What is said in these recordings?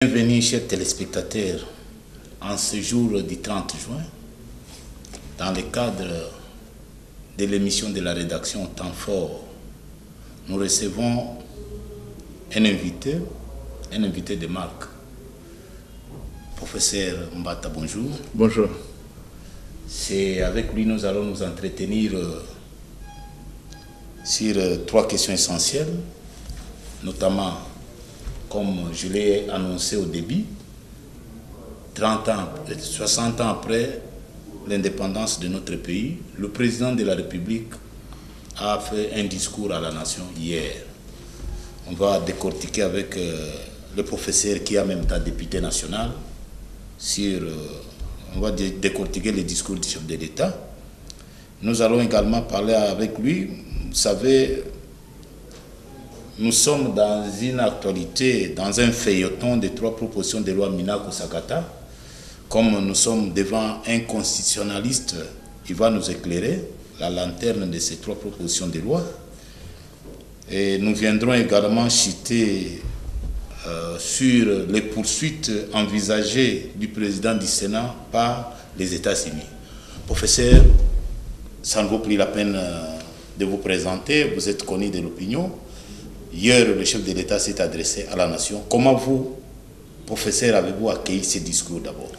Bienvenue, chers téléspectateurs, en ce jour du 30 juin, dans le cadre de l'émission de la rédaction Temps Fort. Nous recevons un invité de marque. Professeur Mbata, bonjour. Bonjour. C'est avec lui que nous allons nous entretenir sur trois questions essentielles, notamment, comme je l'ai annoncé au début, 60 ans après l'indépendance de notre pays, le président de la République a fait un discours à la nation hier. On va décortiquer avec le professeur qui est en même temps député national, on va décortiquer le discours du chef de l'État. Nous allons également parler avec lui. Vous savez, nous sommes dans une actualité, dans un feuilleton de trois propositions de loi Minaku Sakata. Comme nous sommes devant un constitutionnaliste, il va nous éclairer la lanterne de ces trois propositions de loi. Et nous viendrons également chuter sur les poursuites envisagées du président du Sénat par les États-Unis. Professeur, ça ne vaut plus la peine de vous présenter, vous êtes connu de l'opinion. Hier, le chef de l'État s'est adressé à la nation. Comment vous, professeur, avez-vous accueilli ce discours d'abord?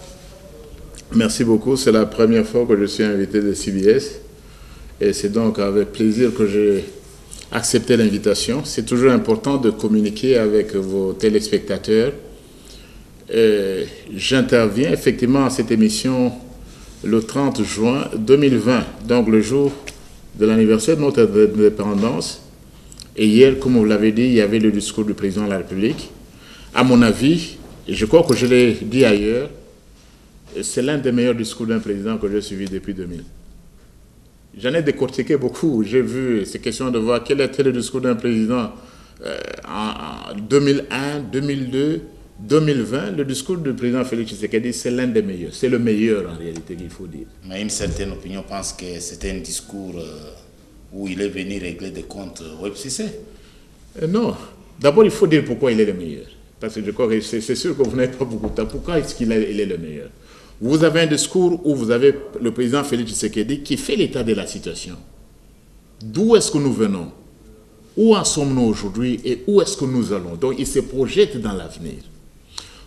Merci beaucoup. C'est la première fois que je suis invité de CBS. Et c'est donc avec plaisir que j'ai accepté l'invitation. C'est toujours important de communiquer avec vos téléspectateurs. J'interviens effectivement à cette émission le 30 juin 2020, donc le jour de l'anniversaire de notre indépendance. Et hier, comme vous l'avez dit, il y avait le discours du président de la République. À mon avis, et je crois que je l'ai dit ailleurs, c'est l'un des meilleurs discours d'un président que j'ai suivi depuis 2000. J'en ai décortiqué beaucoup. J'ai vu ces questions de voir quel était le discours d'un président en 2001, 2002, 2020. Le discours du président Félix Tshisekedi, c'est l'un des meilleurs. C'est le meilleur en réalité qu'il faut dire. Mais une certaine opinion pense que c'était un discours où il est venu régler des comptes au FCC. Non. D'abord, il faut dire pourquoi il est le meilleur. Parce que je crois que c'est sûr que vous n'avez pas beaucoup de temps. Pourquoi est-ce qu'il est le meilleur? Vous avez un discours où vous avez le président Félix Tshisekedi qui fait l'état de la situation. D'où est-ce que nous venons? Où en sommes-nous aujourd'hui et où est-ce que nous allons? Donc, il se projette dans l'avenir.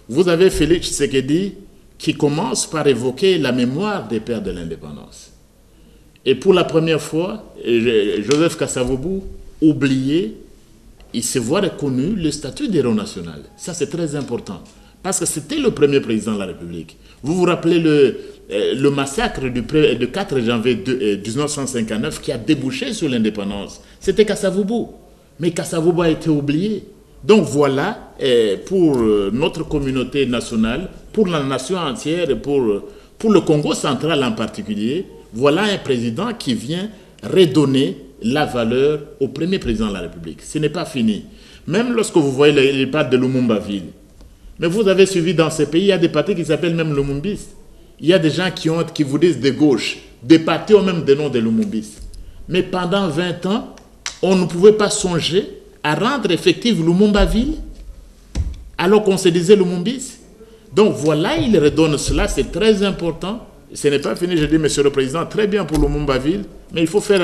Vous avez Félix Tshisekedi qui commence par évoquer la mémoire des pères de l'indépendance. Et pour la première fois, Joseph Kasavubu, oublié, il se voit reconnu le statut d'héros national. Ça, c'est très important. Parce que c'était le premier président de la République. Vous vous rappelez le massacre du 4 janvier 1959 qui a débouché sur l'indépendance. C'était Kasavubu. Mais Kasavubu a été oublié. Donc voilà, pour notre communauté nationale, pour la nation entière, et pour le Congo central en particulier, voilà un président qui vient redonner la valeur au premier président de la République. Ce n'est pas fini. Même lorsque vous voyez les partis de Lumumba-Ville, mais vous avez suivi dans ces pays, il y a des partis qui s'appellent même Lumumbistes. Il y a des gens qui vous disent de gauche. Des partis ont même des noms de Lumumbistes. Mais pendant 20 ans, on ne pouvait pas songer à rendre effective Lumumba-Ville alors qu'on se disait Lumumbiste. Donc voilà, il redonne cela, c'est très important. Ce n'est pas fini, je dis, monsieur le président, très bien pour Lumumba-Ville, mais il faut faire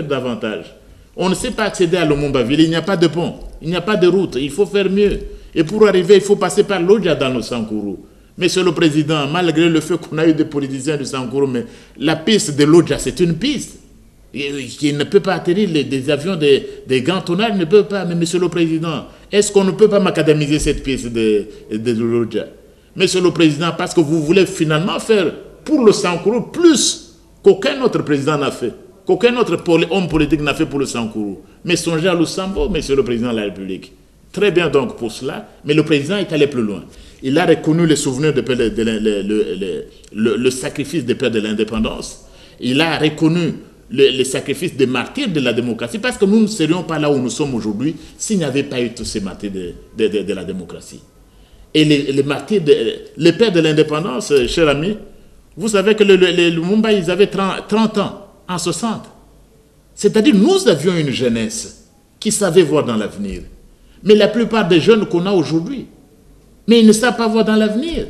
davantage. On ne sait pas accéder à Lumumba-Ville, il n'y a pas de pont, il n'y a pas de route, il faut faire mieux. Et pour arriver, il faut passer par l'Odja dans le Sankuru. Monsieur le président, malgré le fait qu'on a eu des politiciens du Sankuru, mais la piste de l'Odja, c'est une piste qui ne peut pas atterrir, des avions, des grands tonnages ne peuvent pas. Mais monsieur le président, est-ce qu'on ne peut pas macadamiser cette piste de l'Odja? Monsieur le président, parce que vous voulez finalement faire pour le Sankuru plus qu'aucun autre président n'a fait, qu'aucun autre homme politique n'a fait pour le Sankuru. Mais songez à Lusambo, monsieur le président de la République. Très bien donc pour cela, mais le président est allé plus loin. Il a reconnu les souvenirs le sacrifice des pères de l'indépendance. Il a reconnu les sacrifices des martyrs de la démocratie, parce que nous ne serions pas là où nous sommes aujourd'hui s'il n'y avait pas eu tous ces martyrs de la démocratie. Et les martyrs, les pères de l'indépendance, chers amis, vous savez que les Lumumba, ils avaient 30 ans en 60. C'est-à-dire nous avions une jeunesse qui savait voir dans l'avenir. Mais la plupart des jeunes qu'on a aujourd'hui, Mais ils ne savent pas voir dans l'avenir.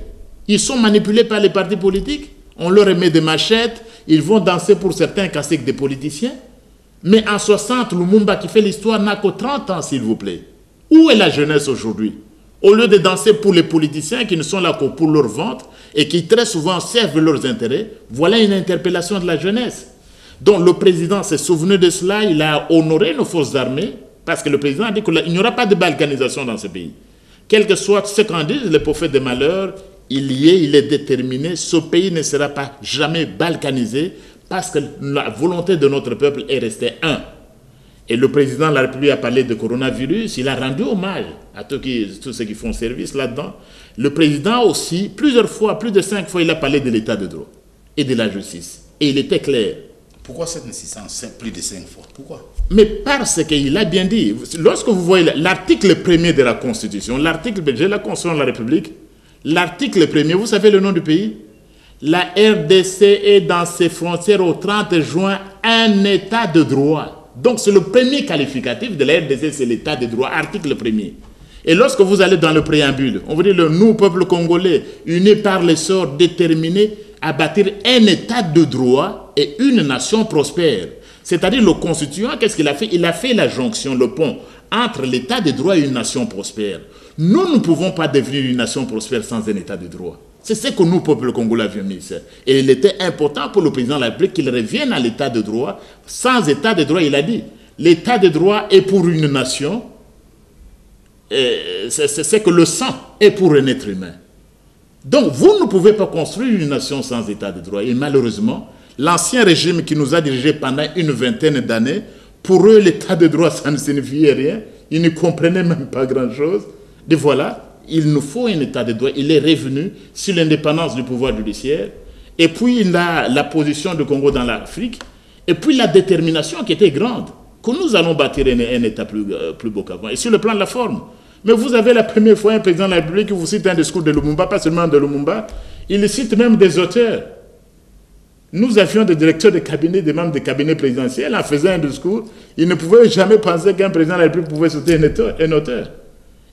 Ils sont manipulés par les partis politiques. On leur remet des machettes. Ils vont danser pour certains casser avec des politiciens. Mais en 60, Lumumba qui fait l'histoire n'a que 30 ans, s'il vous plaît. Où est la jeunesse aujourd'hui? Au lieu de danser pour les politiciens qui ne sont là que pour leur ventre et qui très souvent servent leurs intérêts, voilà une interpellation de la jeunesse. Donc le président s'est souvenu de cela, il a honoré nos forces armées, parce que le président a dit qu'il n'y aura pas de balkanisation dans ce pays. Quel que soit ce qu'en disent les prophètes des malheurs, il est déterminé, ce pays ne sera pas jamais balkanisé, parce que la volonté de notre peuple est restée un. Et le président de la République a parlé de coronavirus, il a rendu hommage à tous ceux qui font service là-dedans. Le président aussi, plusieurs fois, plus de 5 fois, il a parlé de l'état de droit et de la justice. Et il était clair. Pourquoi cette insistance plus de 5 fois? Pourquoi? Mais parce qu'il a bien dit, lorsque vous voyez l'article 1er de la Constitution, l'article, j'ai la Constitution de la République, l'article 1er, vous savez le nom du pays? La RDC est dans ses frontières au 30 juin un état de droit. Donc c'est le premier qualificatif de la RDC, c'est l'état de droit, article 1er. Et lorsque vous allez dans le préambule, on vous dit, nous, peuple congolais, unis par l'essor déterminé à bâtir un état de droit et une nation prospère. C'est-à-dire le constituant, qu'est-ce qu'il a fait? Il a fait la jonction, le pont entre l'état de droit et une nation prospère. Nous ne pouvons pas devenir une nation prospère sans un état de droit. C'est ce que nous, peuple congolais, avions mis. Et il était important pour le président de la République qu'il revienne à l'état de droit. Sans état de droit, il a dit, l'état de droit est pour une nation, c'est que le sang est pour un être humain. Donc, vous ne pouvez pas construire une nation sans état de droit. Et malheureusement, l'ancien régime qui nous a dirigés pendant une vingtaine d'années, pour eux, l'état de droit, ça ne signifiait rien. Ils ne comprenaient même pas grand-chose. Et voilà, il nous faut un état de droit. Il est revenu sur l'indépendance du pouvoir judiciaire. Et puis, il a la position du Congo dans l'Afrique. Et puis, la détermination qui était grande, que nous allons bâtir un état plus beau qu'avant. Et sur le plan de la forme. Mais vous avez la première fois un président de la République qui vous cite un discours de Lumumba, pas seulement de Lumumba, il cite même des auteurs. Nous avions des directeurs de cabinet, des membres de cabinet présidentiel, en faisant un discours, ils ne pouvaient jamais penser qu'un président de la République pouvait citer un auteur.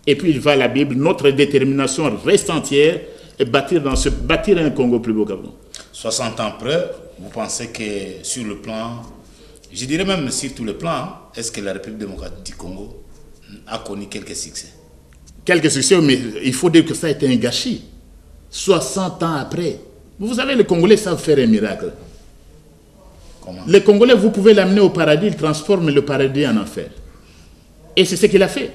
Et puis il va à la Bible, notre détermination reste entière et bâtir un Congo plus beau qu'avant. 60 ans après, vous pensez que sur le plan, je dirais même sur tous les plans, est-ce que la République démocratique du Congo a connu quelques succès? Quelques succès, mais il faut dire que ça a été un gâchis. 60 ans après. Vous savez, les Congolais savent faire un miracle. Comment? Les Congolais, vous pouvez l'amener au paradis, ils transforment le paradis en enfer. Et c'est ce qu'il a fait.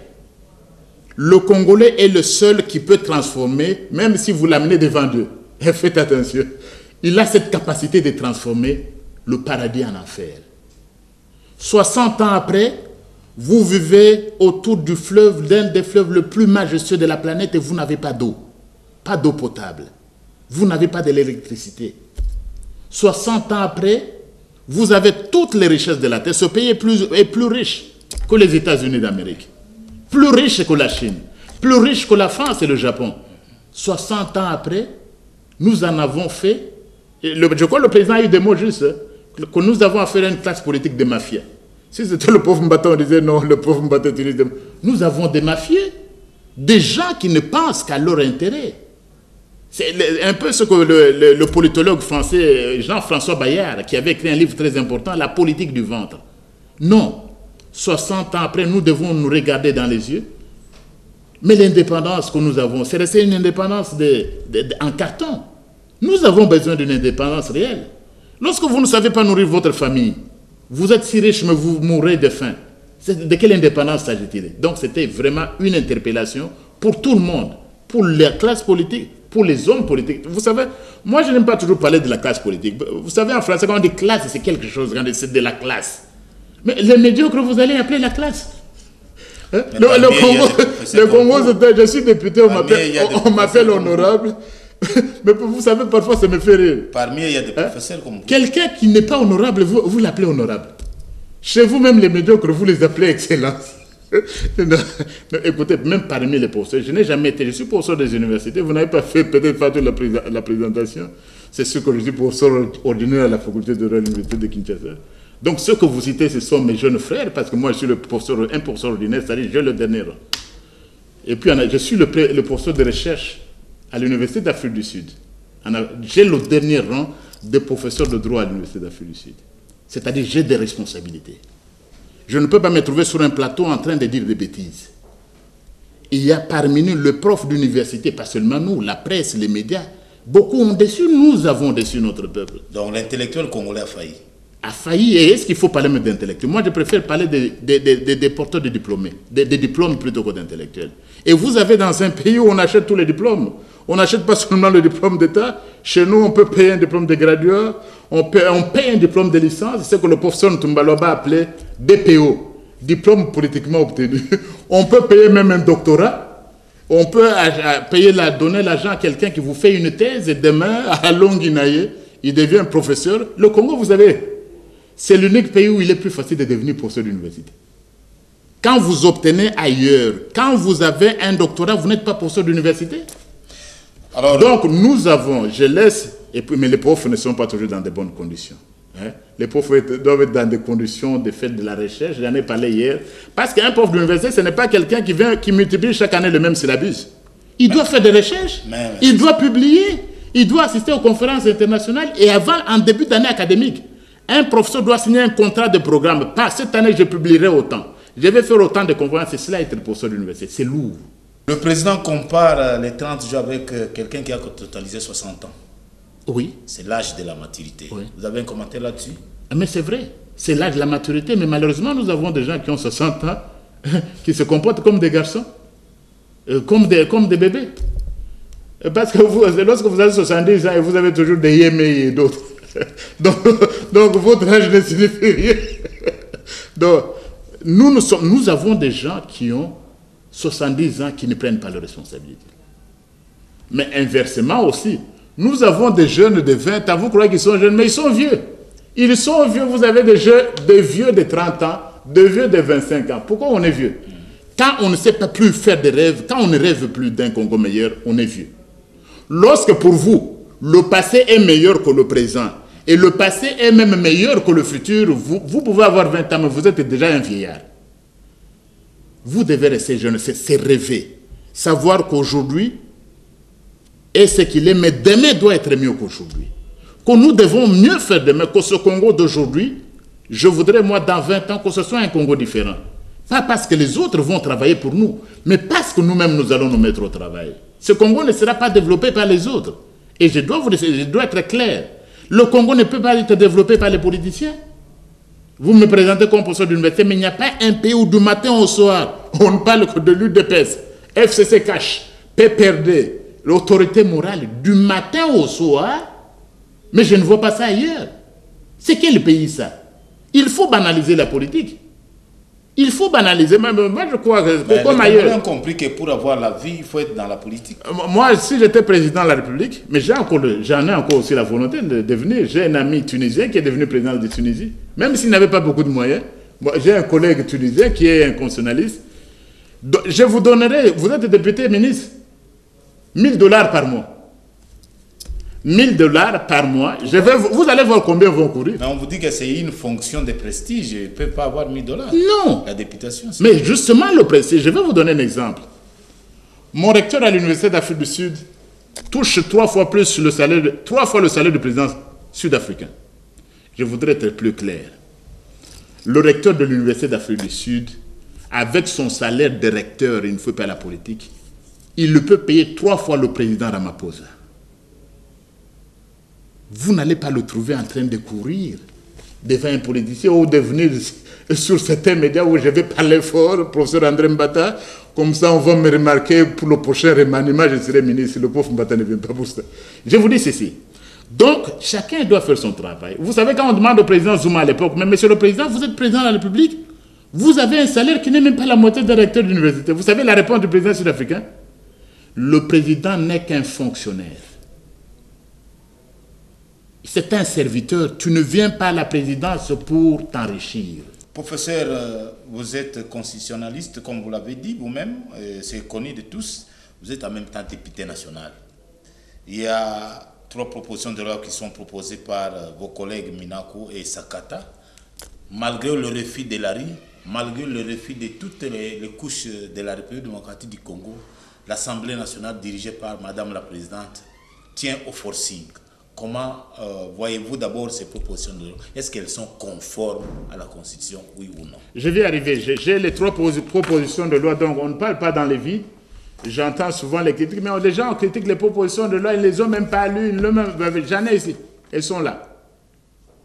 Le Congolais est le seul qui peut transformer, même si vous l'amenez devant Dieu. Et faites attention. Il a cette capacité de transformer le paradis en enfer. 60 ans après, vous vivez autour du fleuve, d'un des fleuves le plus majestueux de la planète et vous n'avez pas d'eau. Pas d'eau potable. Vous n'avez pas de l'électricité. 60 ans après, vous avez toutes les richesses de la terre. Ce pays est plus riche que les États-Unis d'Amérique. Plus riche que la Chine. Plus riche que la France et le Japon. 60 ans après, nous en avons fait. Je crois que le président a eu des mots justes. Que nous avons affaire à une classe politique de mafia. Si c'était le pauvre Mbata, on disait non, le pauvre Mbata utilise des... Nous avons des mafieux, des gens qui ne pensent qu'à leur intérêt. C'est un peu ce que le politologue français Jean-François Bayard, qui avait écrit un livre très important, La politique du ventre. Non, 60 ans après, nous devons nous regarder dans les yeux. Mais l'indépendance que nous avons, c'est resté une indépendance en carton. Nous avons besoin d'une indépendance réelle. Lorsque vous ne savez pas nourrir votre famille, vous êtes si riche, mais vous mourrez de faim. De quelle indépendance s'agit-il? Donc c'était vraiment une interpellation pour tout le monde, pour la classe politique, pour les hommes politiques. Vous savez, moi je n'aime pas toujours parler de la classe politique. Vous savez, en français, quand on dit classe, c'est quelque chose, c'est de la classe. Mais les médiocres, vous allez appeler la classe. Hein? Le Congo, je suis député, on m'appelle honorable. Mais vous savez, parfois, ça me fait rire. Parmi eux, il y a des professeurs comme vous. Quelqu'un qui n'est pas honorable, vous l'appelez honorable. Chez vous, même les médiocres, vous les appelez excellence. Non, écoutez, même parmi les professeurs, je n'ai jamais été, je suis professeur des universités, vous n'avez pas fait peut-être la présentation, c'est sûr que je suis professeur ordinaire à la faculté de l'université de Kinshasa. Donc ceux que vous citez, ce sont mes jeunes frères, parce que moi je suis un professeur ordinaire, c'est-à-dire j'ai le dernier rang. Et puis, je suis le professeur de recherche à l'Université d'Afrique du Sud. J'ai le dernier rang de professeur de droit à l'Université d'Afrique du Sud. C'est-à-dire, j'ai des responsabilités. Je ne peux pas me trouver sur un plateau en train de dire des bêtises. Il y a parmi nous le prof d'université, pas seulement nous, la presse, les médias. Beaucoup ont déçu, nous avons déçu notre peuple. Donc l'intellectuel congolais a failli. A failli, et est-ce qu'il faut parler d'intellectuels? Moi, je préfère parler des porteurs de diplômés, des diplômes plutôt que d'intellectuels. Et vous avez dans un pays où on achète tous les diplômes. On n'achète pas seulement le diplôme d'État. Chez nous, on peut payer un diplôme de graduat, on paye un diplôme de licence, c'est ce que le professeur Ntumbaloba a appelé DPO, diplôme politiquement obtenu. On peut payer même un doctorat. On peut donner l'argent à quelqu'un qui vous fait une thèse et demain, à Longinaye, il devient professeur. Le Congo, vous savez, c'est l'unique pays où il est plus facile de devenir professeur d'université. Quand vous obtenez ailleurs, quand vous avez un doctorat, vous n'êtes pas professeur d'université. Donc nous avons, je laisse, mais les profs ne sont pas toujours dans de bonnes conditions. Hein? Les profs doivent être dans des conditions de faire de la recherche, j'en ai parlé hier. Parce qu'un prof d'université, ce n'est pas quelqu'un qui multiplie chaque année le même syllabus. Il doit faire des recherches, il doit publier, il doit assister aux conférences internationales et avant, en début d'année académique, un professeur doit signer un contrat de programme. Pas cette année, je publierai autant. Je vais faire autant de conférences et cela être professeur d'université. C'est lourd. Le président compare les 30 jours avec quelqu'un qui a totalisé 60 ans. Oui. C'est l'âge de la maturité. Oui. Vous avez un commentaire là-dessus? Mais c'est vrai. C'est l'âge de la maturité. Mais malheureusement, nous avons des gens qui ont 60 ans qui se comportent comme des garçons, comme des bébés. Parce que lorsque vous avez 70 ans et vous avez toujours des yémés et d'autres, donc votre âge ne signifie rien. Donc, nous avons des gens qui ont 70 ans qui ne prennent pas leurs responsabilités. Mais inversement aussi, nous avons des jeunes de 20 ans, vous croyez qu'ils sont jeunes, mais ils sont vieux. Ils sont vieux, vous avez des vieux de 30 ans, des vieux de 25 ans. Pourquoi on est vieux? Quand on ne sait pas plus faire des rêves, quand on ne rêve plus d'un Congo meilleur, on est vieux. Lorsque pour vous, le passé est meilleur que le présent, et le passé est même meilleur que le futur, vous pouvez avoir 20 ans, mais vous êtes déjà un vieillard. Vous devez rester jeune, c'est rêver. Savoir qu'aujourd'hui est ce qu'il est, mais demain doit être mieux qu'aujourd'hui. Que nous devons mieux faire demain que ce Congo d'aujourd'hui. Je voudrais, moi, dans 20 ans, que ce soit un Congo différent. Pas parce que les autres vont travailler pour nous, mais parce que nous-mêmes, nous allons nous mettre au travail. Ce Congo ne sera pas développé par les autres. Et je dois être clair. Le Congo ne peut pas être développé par les politiciens. Vous me présentez comme professeur d'université, mais il n'y a pas un pays où du matin au soir, on ne parle que de l'UDPS, FCC Cash, PPRD, l'autorité morale, du matin au soir, mais je ne vois pas ça ailleurs. C'est quel pays ça? Il faut banaliser la politique. Il faut banaliser, moi je crois que comme ailleurs. On a compris que pour avoir la vie, il faut être dans la politique. Moi, si j'étais président de la République, mais j'en ai encore aussi la volonté de devenir. J'ai un ami tunisien qui est devenu président de Tunisie, même s'il n'avait pas beaucoup de moyens. J'ai un collègue tunisien qui est un constitutionnaliste. Je vous donnerai, vous êtes député ministre, $1000 par mois. $1000 par mois. Vous allez voir combien vont courir. Mais on vous dit que c'est une fonction de prestige. Je ne peux pas avoir $1000. Non. La députation. Mais justement, le prestige, je vais vous donner un exemple. Mon recteur à l'Université d'Afrique du Sud touche 3 fois le salaire du président sud-africain. Je voudrais être plus clair. Le recteur de l'Université d'Afrique du Sud, avec son salaire de recteur, il ne faut pas la politique, il le peut payer 3 fois le président Ramaphosa. Vous n'allez pas le trouver en train de courir devant un politicien ou de venir sur certains médias où je vais parler fort, professeur André Mbata, comme ça on va me remarquer pour le prochain remaniement, je serai ministre, le pauvre Mbata ne vient pas pour ça. Je vous dis ceci. Donc, chacun doit faire son travail. Vous savez, quand on demande au président Zuma à l'époque, mais monsieur le président, vous êtes président de la République, vous avez un salaire qui n'est même pas la moitié d'un recteur d'université. Vous savez la réponse du président sud-africain? Le président n'est qu'un fonctionnaire. C'est un serviteur. Tu ne viens pas à la présidence pour t'enrichir. Professeur, vous êtes constitutionnaliste, comme vous l'avez dit vous-même, c'est connu de tous. Vous êtes en même temps député national. Il y a 3 propositions de loi qui sont proposées par vos collègues Minako et Sakata. Malgré le refus de Larry, malgré le refus de toutes les couches de la République démocratique du Congo, l'Assemblée nationale dirigée par Madame la Présidente tient au forcing. Comment voyez-vous d'abord ces propositions de loi? Est-ce qu'elles sont conformes à la Constitution, oui ou non? Je vais y arriver. J'ai les 3 propositions de loi, donc on ne parle pas dans les vides. J'entends souvent les critiques, mais les gens critiquent les propositions de loi, ils ne les ont même pas lues, j'en ai ici, elles sont là.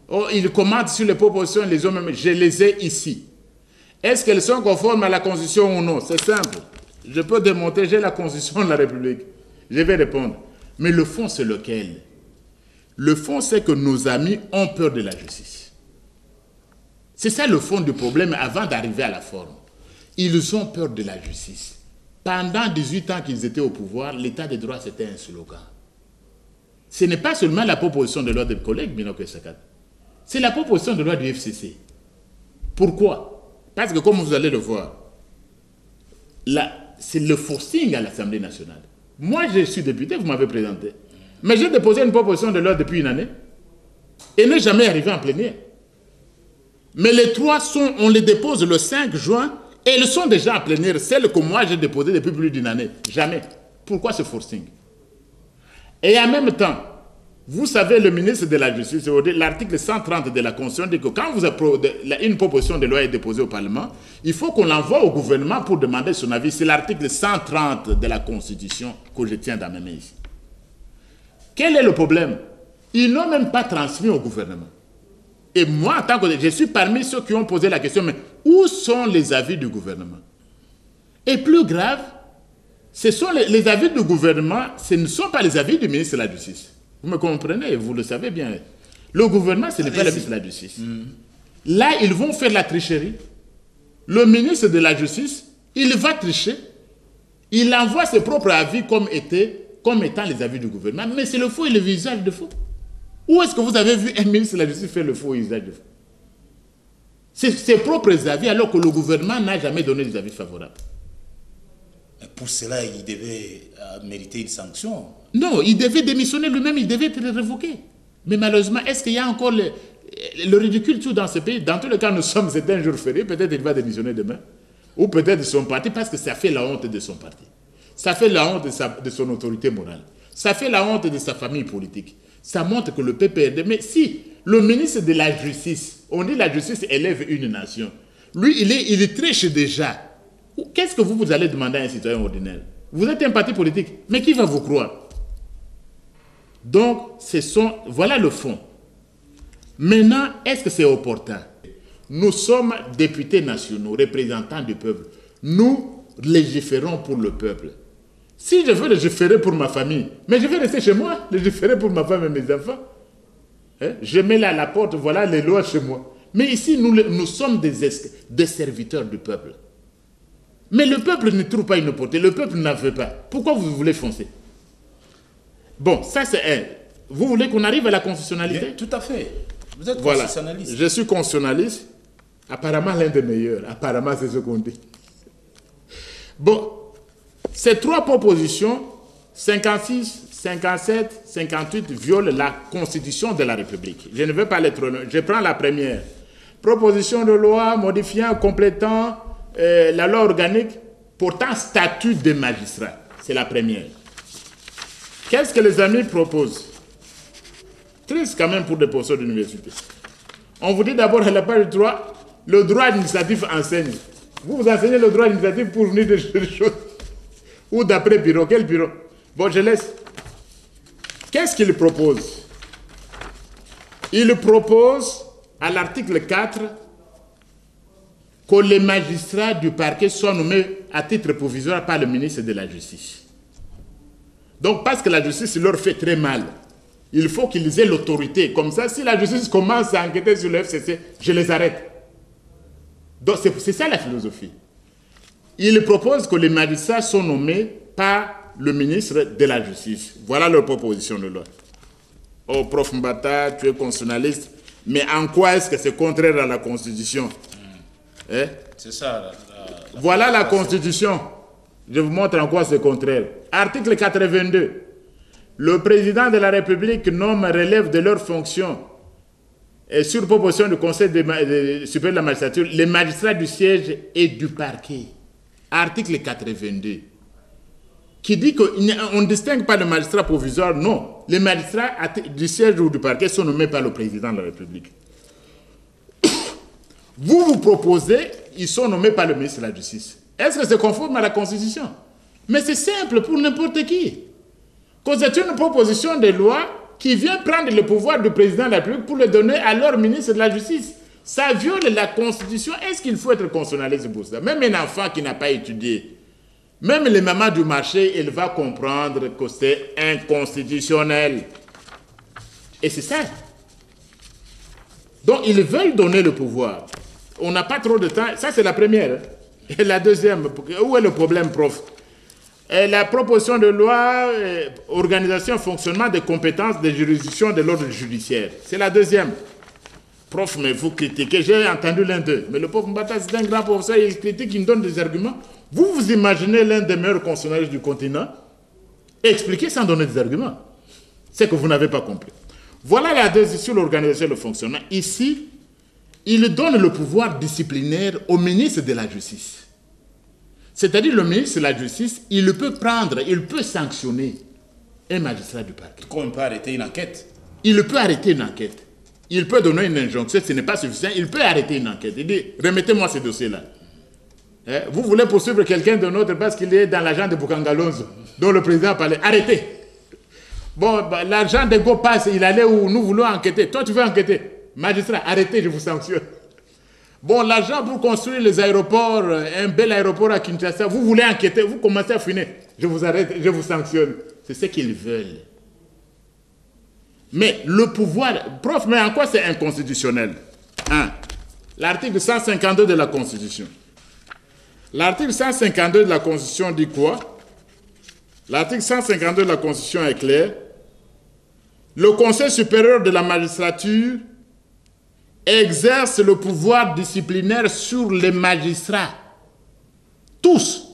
Oh, ils commentent sur les propositions, ils les ont même, je les ai ici. Est-ce qu'elles sont conformes à la Constitution ou non? C'est simple. Je peux démontrer, j'ai la Constitution de la République. Je vais répondre. Mais le fond, c'est lequel? Le fond, c'est que nos amis ont peur de la justice. C'est ça le fond du problème avant d'arriver à la forme. Ils ont peur de la justice. Pendant 18 ans qu'ils étaient au pouvoir, l'état de droit, c'était un slogan. Ce n'est pas seulement la proposition de loi de collègue Binoko Sakat. C'est la proposition de loi du FCC. Pourquoi? Parce que comme vous allez le voir, c'est le forcing à l'Assemblée nationale. Moi, je suis député, vous m'avez présenté. Mais j'ai déposé une proposition de loi depuis une année et n'est jamais arrivé en plénière. Mais les 3 on les dépose le 5 juin et ils sont déjà en plénière. Celles que moi j'ai déposées depuis plus d'une année. Jamais. Pourquoi ce forcing? Et en même temps, vous savez, le ministre de la Justice, l'article 130 de la Constitution dit que quand une proposition de loi est déposée au Parlement, il faut qu'on l'envoie au gouvernement pour demander son avis. C'est l'article 130 de la Constitution que je tiens dans mes mains ici. Quel est le problème? Ils n'ont même pas transmis au gouvernement. Et moi, en tant que je suis parmi ceux qui ont posé la question, mais où sont les avis du gouvernement? Et plus grave, ce sont les avis du gouvernement, ce ne sont pas les avis du ministre de la Justice. Vous me comprenez, vous le savez bien. Le gouvernement, ce n'est pas le ministre de la Justice. Là, ils vont faire la tricherie. Le ministre de la Justice, il va tricher. Il envoie ses propres avis comme étant les avis du gouvernement. Mais c'est le faux et le visage de faux. Où est-ce que vous avez vu un ministre de la Justice faire le faux et le visage de faux? C'est ses propres avis alors que le gouvernement n'a jamais donné des avis favorables. Pour cela, il devait mériter une sanction. Non, il devait démissionner lui-même, il devait être révoqué. Mais malheureusement, est-ce qu'il y a encore le ridicule tout dans ce pays? Dans tous les cas, c'est un jour férié, peut-être il va démissionner demain. Ou peut-être de son parti, parce que ça fait la honte de son parti. Ça fait la honte de son autorité morale. Ça fait la honte de sa famille politique. Ça montre que le PPRD... Mais si le ministre de la Justice, on dit la justice élève une nation, lui, il triche déjà. Qu'est-ce que vous allez demander à un citoyen ordinaire? Vous êtes un parti politique, mais qui va vous croire? Donc, voilà le fond. Maintenant, est-ce que c'est opportun? Nous sommes députés nationaux, représentants du peuple. Nous légiférons pour le peuple. Si je veux légiférer pour ma famille, mais je vais rester chez moi, légiférer pour ma femme et mes enfants. Je mets là à la porte, voilà les lois chez moi. Mais ici, nous sommes des serviteurs du peuple. Mais le peuple ne trouve pas une opportunité, le peuple n'en veut pas. Pourquoi vous voulez foncer? Bon, ça c'est un. Vous voulez qu'on arrive à la constitutionnalité? Bien, tout à fait. Vous êtes constitutionnaliste. Je suis constitutionnaliste. Apparemment l'un des meilleurs. Apparemment c'est ce qu'on dit. Bon, ces 3 propositions, 56, 57, 58, violent la Constitution de la République. Je ne veux pas l'être long. Je prends la première. Proposition de loi modifiant, complétant la loi organique portant statut des magistrats. C'est la première. Qu'est-ce que les amis proposent? Triste quand même pour des professeurs d'université. On vous dit d'abord, elle n'a pas le droit administratif enseigne. Vous enseignez le droit administratif pour venir de choses. Ou d'après bureau. Quel bureau? Bon, je laisse. Qu'est-ce qu'il propose? Il propose, à l'article 4, que les magistrats du parquet soient nommés à titre provisoire par le ministre de la Justice. Donc, parce que la justice leur fait très mal, il faut qu'ils aient l'autorité. Comme ça, si la justice commence à enquêter sur le FCC, je les arrête. Donc, c'est ça la philosophie. Il propose que les magistrats soient nommés par le ministre de la Justice. Voilà leur proposition de loi. Oh, prof Mbata, tu es constitutionnaliste, mais en quoi est-ce que c'est contraire à la Constitution? C'est ça. Voilà la Constitution. Je vous montre en quoi c'est contraire. Article 82. Le président de la République nomme, relève de leurs fonctions sur proposition du Conseil supérieur de la magistrature, les magistrats du siège et du parquet. Article 82. Qui dit qu'on ne distingue pas de magistrats provisoires. Non. Les magistrats du siège ou du parquet sont nommés par le président de la République. Vous proposez, ils sont nommés par le ministre de la Justice. Est-ce que c'est conforme à la Constitution? Mais c'est simple pour n'importe qui. C'est une proposition de loi qui vient prendre le pouvoir du président de la République pour le donner à leur ministre de la Justice. Ça viole la Constitution. Est-ce qu'il faut être constitutionnaliste pour ça? Même un enfant qui n'a pas étudié, même les mamans du marché, il va comprendre que c'est inconstitutionnel. Et c'est ça. Donc, ils veulent donner le pouvoir. On n'a pas trop de temps. Ça, c'est la première. Et la deuxième, où est le problème, prof? Et la proposition de loi, organisation et fonctionnement des compétences des juridictions de l'ordre judiciaire. C'est la deuxième. Prof, mais vous critiquez. J'ai entendu l'un d'eux. Mais le prof Mbata, c'est un grand professeur, il critique, il me donne des arguments. Vous imaginez l'un des meilleurs constitutionnalistes du continent expliquer sans donner des arguments. C'est que vous n'avez pas compris. Voilà la deuxième sur l'organisation et le fonctionnement. Ici, il donne le pouvoir disciplinaire au ministre de la Justice. C'est-à-dire le ministre de la Justice, il peut prendre, il peut sanctionner un magistrat du parquet. Comme il peut arrêter une enquête. Il peut arrêter une enquête. Il peut donner une injonction, ce n'est pas suffisant, il peut arrêter une enquête. Il dit, remettez-moi ce dossier-là. Vous voulez poursuivre quelqu'un de notre parce qu'il est dans l'agent de Bukangalonzo, dont le président a parlé. Arrêtez. Bon, l'agent de Go passe, il allait où nous voulons enquêter. Toi, tu veux enquêter. Magistrat, arrêtez, je vous sanctionne. Bon, l'argent pour construire les aéroports, un bel aéroport à Kinshasa, vous voulez enquêter, vous commencez à finir. Je vous arrête, je vous sanctionne. C'est ce qu'ils veulent. Mais le pouvoir, prof, mais en quoi c'est inconstitutionnel? L'article 152 de la Constitution. L'article 152 de la Constitution dit quoi? L'article 152 de la Constitution est clair. Le Conseil supérieur de la magistrature exerce le pouvoir disciplinaire sur les magistrats. Tous.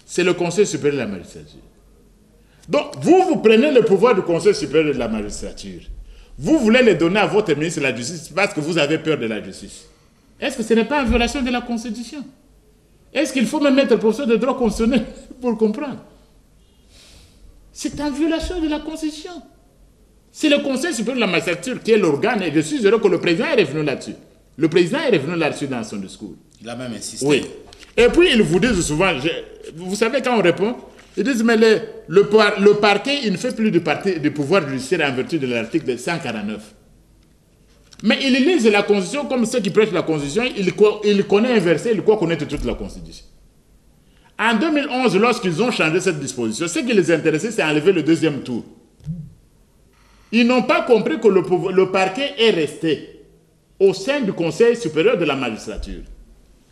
C'est le Conseil supérieur de la magistrature. Donc, vous prenez le pouvoir du Conseil supérieur de la magistrature. Vous voulez le donner à votre ministre de la Justice parce que vous avez peur de la justice. Est-ce que ce n'est pas une violation de la Constitution? Est-ce qu'il faut même être professeur de droit constitutionnel pour comprendre? C'est une violation de la Constitution. C'est le Conseil supérieur de la magistrature qui est l'organe, et je suis heureux que le président est revenu là-dessus. Le président est revenu là-dessus dans son discours. Il a même insisté. Oui. Et puis, ils vous disent souvent, vous savez, quand on répond, ils disent, mais le parquet, il ne fait plus du pouvoir judiciaire en vertu de l'article 149. Mais ils lisent la Constitution comme ceux qui prêchent la Constitution, ils connaissent un verset, ils croient connaître toute la Constitution. En 2011, lorsqu'ils ont changé cette disposition, ce qui les intéressait, c'est enlever le deuxième tour. Ils n'ont pas compris que le parquet est resté au sein du Conseil supérieur de la magistrature.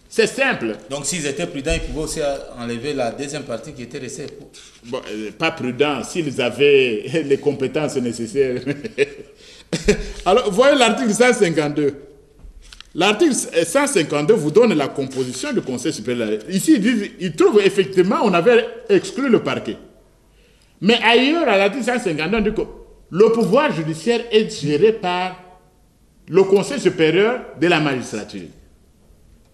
C'est simple. Donc s'ils étaient prudents, ils pouvaient aussi enlever la deuxième partie qui était restée. Bon, pas prudents, s'ils avaient les compétences nécessaires. Alors, voyez l'article 152. L'article 152 vous donne la composition du Conseil supérieur. Ici, ils trouvent effectivement on avait exclu le parquet. Mais ailleurs, à l'article 152, on dit que le pouvoir judiciaire est géré par le Conseil supérieur de la magistrature.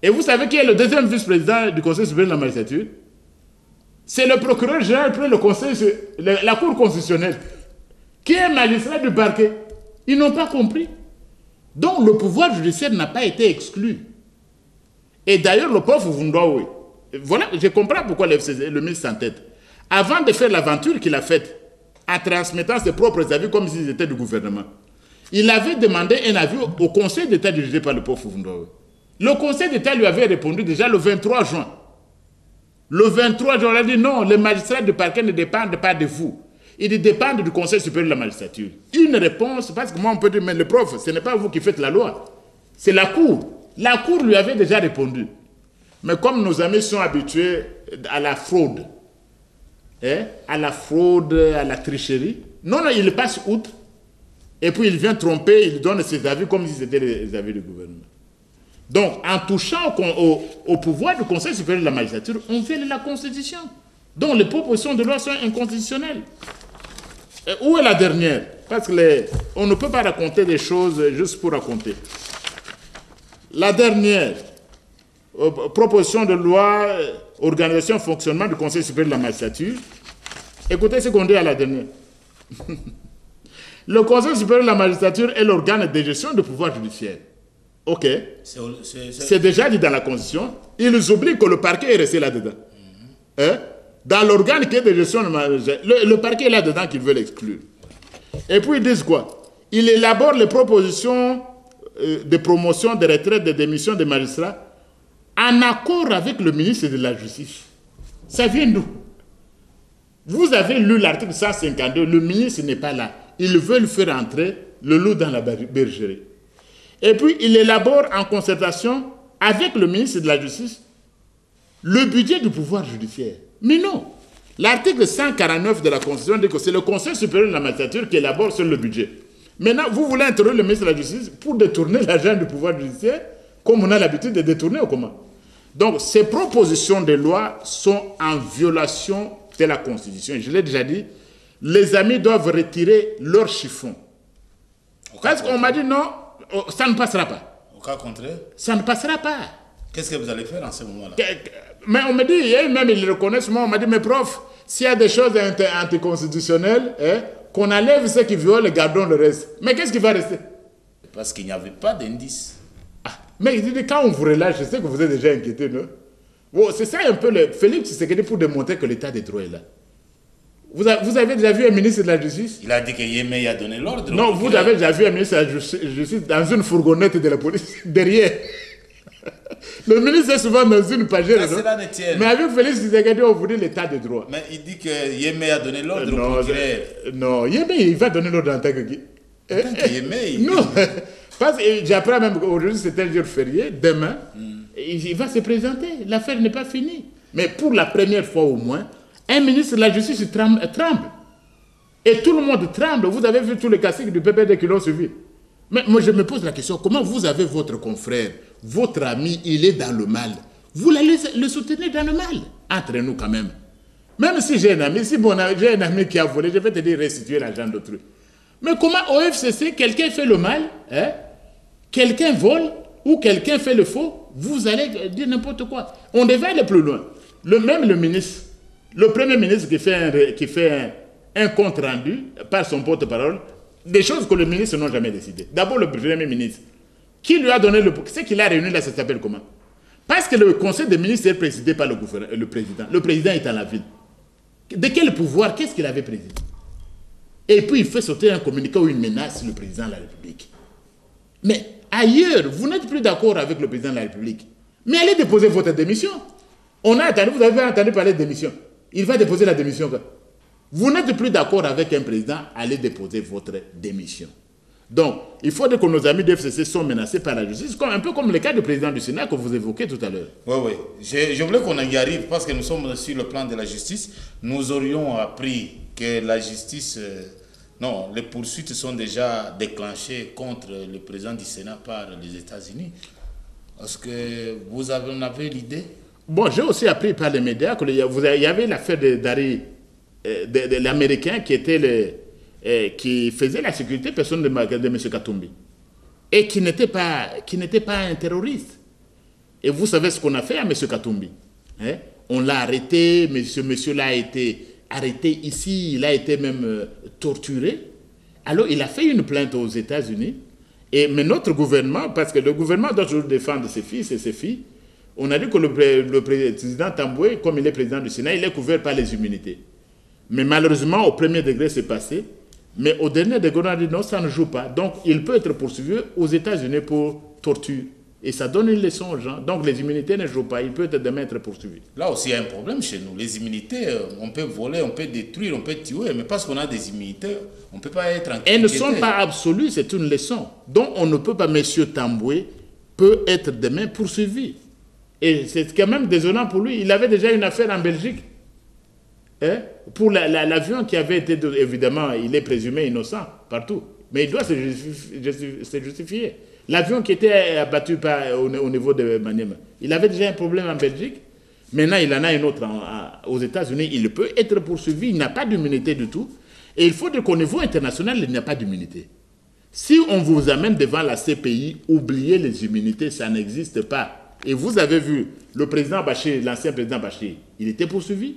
Et vous savez qui est le deuxième vice-président du Conseil supérieur de la magistrature? C'est le procureur général près le Conseil, la Cour constitutionnelle, qui est magistrat du parquet. Ils n'ont pas compris. Donc le pouvoir judiciaire n'a pas été exclu. Et d'ailleurs, le prof Vundowe, voilà, je comprends pourquoi le ministre s'entête. Avant de faire l'aventure qu'il a faite, en transmettant ses propres avis comme s'ils étaient du gouvernement, il avait demandé un avis au Conseil d'État dirigé par le prof Vundowe. Le Conseil d'État lui avait répondu déjà le 23 juin. Le 23 juin, il a dit non, les magistrats du parquet ne dépendent pas de vous. Ils dépendent du Conseil supérieur de la magistrature. Une réponse, parce que moi on peut dire, mais le prof, ce n'est pas vous qui faites la loi. C'est la Cour. La Cour lui avait déjà répondu. Mais comme nos amis sont habitués à la fraude, à la tricherie, non, il passe outre. Et puis il vient tromper, il donne ses avis comme si c'était les avis du gouvernement. Donc, en touchant au pouvoir du Conseil supérieur de la magistrature, on viole la Constitution. Donc, les propositions de loi sont inconstitutionnelles. Et où est la dernière? parce que on ne peut pas raconter des choses juste pour raconter. La dernière proposition de loi, organisation et fonctionnement du Conseil supérieur de la magistrature. Écoutez ce qu'on dit à la dernière. Le Conseil supérieur de la magistrature est l'organe de gestion du pouvoir judiciaire. Ok. C'est déjà dit dans la Constitution. Ils oublient que le parquet est resté là-dedans. Hein? Dans l'organe qui est de gestion de la magistrature, le parquet est là-dedans qu'ils veulent exclure. Et puis ils disent quoi? Il élabore les propositions de promotion, de retraite, de démission des magistrats en accord avec le ministre de la Justice. Ça vient d'où? Vous avez lu l'article 152, le ministre n'est pas là. Ils veulent faire entrer le loup dans la bergerie. Et puis, il élabore en concertation avec le ministre de la Justice le budget du pouvoir judiciaire. Mais non. L'article 149 de la Constitution dit que c'est le Conseil supérieur de la magistrature qui élabore sur le budget. Maintenant, vous voulez interroger le ministre de la Justice pour détourner l'argent du pouvoir judiciaire, comme on a l'habitude de détourner ou comment? Donc, ces propositions de loi sont en violation de la Constitution. Je l'ai déjà dit, les amis doivent retirer leur chiffon. Parce qu'on m'a dit non, ça ne passera pas. Au cas contraire? Ça ne passera pas. Qu'est-ce que vous allez faire en ce moment-là? Mais on me dit, et même ils le reconnaissent, moi on m'a dit, mais prof, s'il y a des choses anticonstitutionnelles, qu'on enlève ceux qui violent, gardons le reste. Mais qu'est-ce qui va rester? Parce qu'il n'y avait pas d'indice. Mais il dit, quand on vous relâche, je sais que vous êtes déjà inquiété, non? Bon, c'est ça un peu le Félix Tshisekedi pour démontrer que l'état de droit est là. Vous avez déjà vu un ministre de la Justice? Il a dit que Yémé a donné l'ordre. Non, vous avez déjà vu un ministre de la Justice dans une fourgonnette de la police, derrière. Le ministre est souvent dans une pagère, non? Mais avec Félix Tshisekedi, on vous dit l'état de droit. Mais il dit que Yémé a donné l'ordre au procureur. Non, Yémé, il va donner l'ordre en tant que qui? En tant que Yémé, non, parce que j'apprends même qu'aujourd'hui c'est un jour férié, demain, il va se présenter. L'affaire n'est pas finie. Mais pour la première fois au moins, un ministre de la Justice tremble. Et tout le monde tremble. Vous avez vu tous les caciques du PPD qui l'ont suivi. Mais moi je me pose la question, comment vous avez votre confrère, votre ami, il est dans le mal. Vous allez le soutenir dans le mal. Entre nous quand même. Même si j'ai un ami, si j'ai un ami qui a volé, je vais te dire restituer l'argent d'autrui. Mais comment au FCC, quelqu'un fait le mal, quelqu'un vole ou quelqu'un fait le faux, vous allez dire n'importe quoi. On devait aller plus loin. Même le ministre, le premier ministre qui fait un compte rendu par son porte-parole, des choses que le ministre n'a jamais décidées. D'abord le premier ministre, qui lui a donné ce qu'il a réuni là, ça s'appelle comment? Parce que le conseil des ministres est présidé par le président. Le président est à la ville. De quel pouvoir? Qu'est-ce qu'il avait présidé? Et puis il fait sauter un communiqué où il menace le président de la République. Mais ailleurs, vous n'êtes plus d'accord avec le président de la République. Mais allez déposer votre démission. Vous avez entendu parler de démission. Il va déposer la démission. Vous n'êtes plus d'accord avec un président, allez déposer votre démission. Donc, il faut dire que nos amis du FCC sont menacés par la justice, un peu comme le cas du président du Sénat que vous évoquez tout à l'heure. Oui. Je voulais qu'on y arrive parce que nous sommes sur le plan de la justice. Nous aurions appris que la justice... non, les poursuites sont déjà déclenchées contre le président du Sénat par les États-Unis. Est-ce que vous en avez l'idée? Bon, j'ai aussi appris par les médias qu'il y avait l'affaire de l'Américain qui faisait la sécurité personnelle de M. Katumbi et qui n'était pas un terroriste. Et vous savez ce qu'on a fait à M. Katumbi, hein? On l'a arrêté, monsieur-là a été arrêté ici, il a été même torturé. Alors il a fait une plainte aux États-Unis. Mais notre gouvernement, parce que le gouvernement doit toujours défendre ses fils et ses filles, on a dit que le président Tamboué, comme il est président du Sénat, il est couvert par les immunités. Mais malheureusement, au premier degré, c'est passé. Mais au dernier degré, on a dit non, ça ne joue pas. Donc, il peut être poursuivi aux États-Unis pour torture. Et ça donne une leçon aux gens. Donc, les immunités ne jouent pas. Il peut être demain être poursuivi. Là aussi, il y a un problème chez nous. Les immunités, on peut voler, on peut détruire, on peut tuer. Mais parce qu'on a des immunités, on ne peut pas être inquiété. Elles ne sont pas absolues, c'est une leçon. Donc, on ne peut pas, M. Tamboué peut être demain poursuivi. Et c'est quand même désolant pour lui. Il avait déjà une affaire en Belgique. Pour l'avion qui avait été, évidemment, il est présumé innocent partout. Mais il doit se justifier. L'avion qui était abattu au niveau de Maniema, il avait déjà un problème en Belgique. Maintenant, il en a un autre aux États-Unis. Il peut être poursuivi. Il n'a pas d'immunité du tout. Et il faut dire qu'au niveau international, il n'y a pas d'immunité. Si on vous amène devant la CPI, oubliez les immunités, ça n'existe pas. Et vous avez vu le président Bachir, l'ancien président Bachir, il était poursuivi.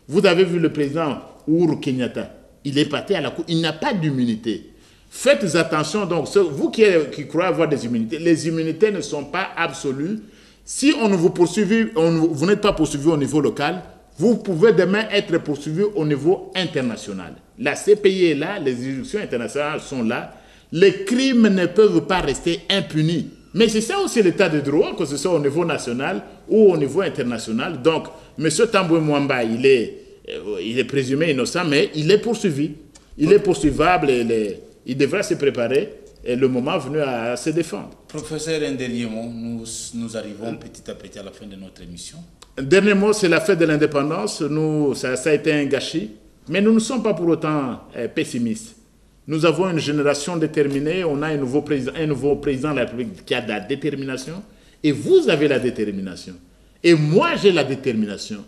Vous avez vu le président Uhuru Kenyatta, il est parti à la cour, il n'a pas d'immunité. Faites attention, donc, vous qui croyez avoir des immunités, les immunités ne sont pas absolues. Si on ne vous poursuit, vous n'êtes pas poursuivi au niveau local, vous pouvez demain être poursuivi au niveau international. La CPI est là, les juridictions internationales sont là. Les crimes ne peuvent pas rester impunis. Mais c'est ça aussi l'état de droit, que ce soit au niveau national ou au niveau international. Donc, M. Tambwe Mwamba, il est présumé innocent, mais il est poursuivi. Il est poursuivable et il devra se préparer et le moment venu à se défendre. Professeur Ndeliemo, nous arrivons petit à petit à la fin de notre émission. Dernier mot, c'est la fête de l'indépendance. Ça a été un gâchis, mais nous ne sommes pas pour autant pessimistes. Nous avons une génération déterminée, on a un nouveau président de la République qui a de la détermination, et vous avez la détermination. Et moi, j'ai la détermination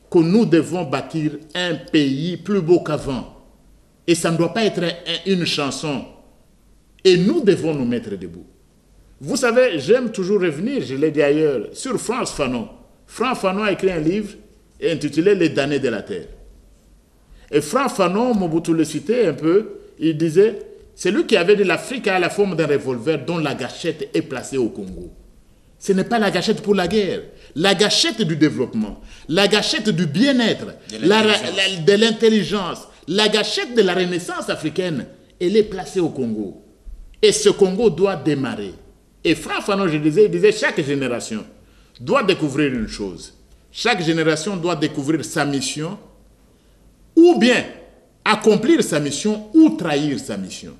que nous devons bâtir un pays plus beau qu'avant. Et ça ne doit pas être une chanson. Et nous devons nous mettre debout. Vous savez, j'aime toujours revenir, je l'ai dit ailleurs, sur Frantz Fanon. Frantz Fanon a écrit un livre intitulé « Les damnés de la terre ». Et Frantz Fanon, Mobutu le citait un peu, il disait, c'est lui qui avait dit l'Afrique a la forme d'un revolver dont la gâchette est placée au Congo. Ce n'est pas la gâchette pour la guerre, la gâchette du développement, la gâchette du bien-être, de l'intelligence, la gâchette de la renaissance africaine, elle est placée au Congo. Et ce Congo doit démarrer. Et Frantz Fanon, il disait, chaque génération doit découvrir une chose. Chaque génération doit découvrir sa mission, ou bien accomplir sa mission ou trahir sa mission.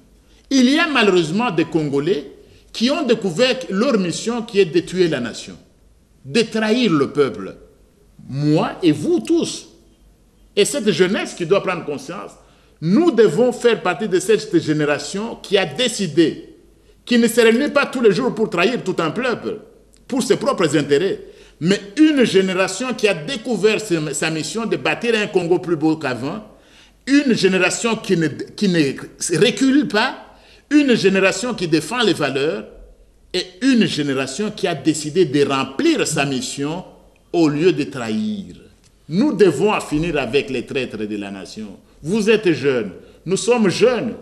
Il y a malheureusement des Congolais qui ont découvert leur mission qui est de tuer la nation, de trahir le peuple. Moi et vous tous. Et cette jeunesse qui doit prendre conscience, nous devons faire partie de cette génération qui a décidé, qui ne se réunit pas tous les jours pour trahir tout un peuple, pour ses propres intérêts, mais une génération qui a découvert sa mission de bâtir un Congo plus beau qu'avant, une génération qui ne recule pas, une génération qui défend les valeurs et une génération qui a décidé de remplir sa mission au lieu de trahir. Nous devons en finir avec les traîtres de la nation. Vous êtes jeunes, nous sommes jeunes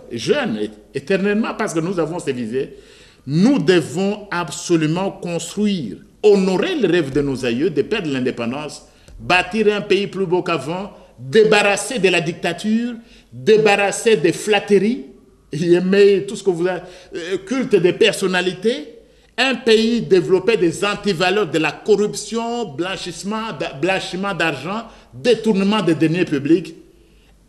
éternellement parce que nous avons ces visées. Nous devons absolument construire, honorer le rêve de nos aïeux, de perdre l'indépendance, bâtir un pays plus beau qu'avant, débarrasser de la dictature, débarrasser des flatteries, aimer tout ce que vous avez, culte des personnalités, un pays développé des antivaleurs de la corruption, blanchiment d'argent, détournement des deniers publics,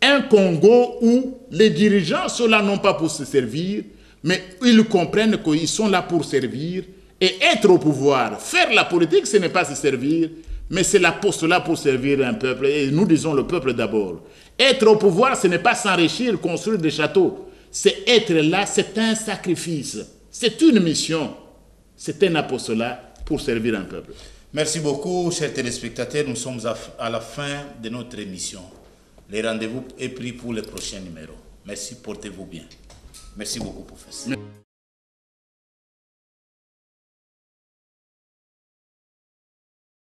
un Congo où les dirigeants sont là non pas pour se servir, mais ils comprennent qu'ils sont là pour servir et être au pouvoir. Faire la politique, ce n'est pas se servir, mais c'est la postulat pour servir un peuple. Et nous disons le peuple d'abord. Être au pouvoir, ce n'est pas s'enrichir, construire des châteaux. C'est être là, c'est un sacrifice. C'est une mission. C'est un apostolat pour servir un peuple. Merci beaucoup, chers téléspectateurs. Nous sommes à la fin de notre émission. Les rendez-vous est pris pour les prochains numéros. Merci, portez-vous bien. Merci beaucoup, professeur.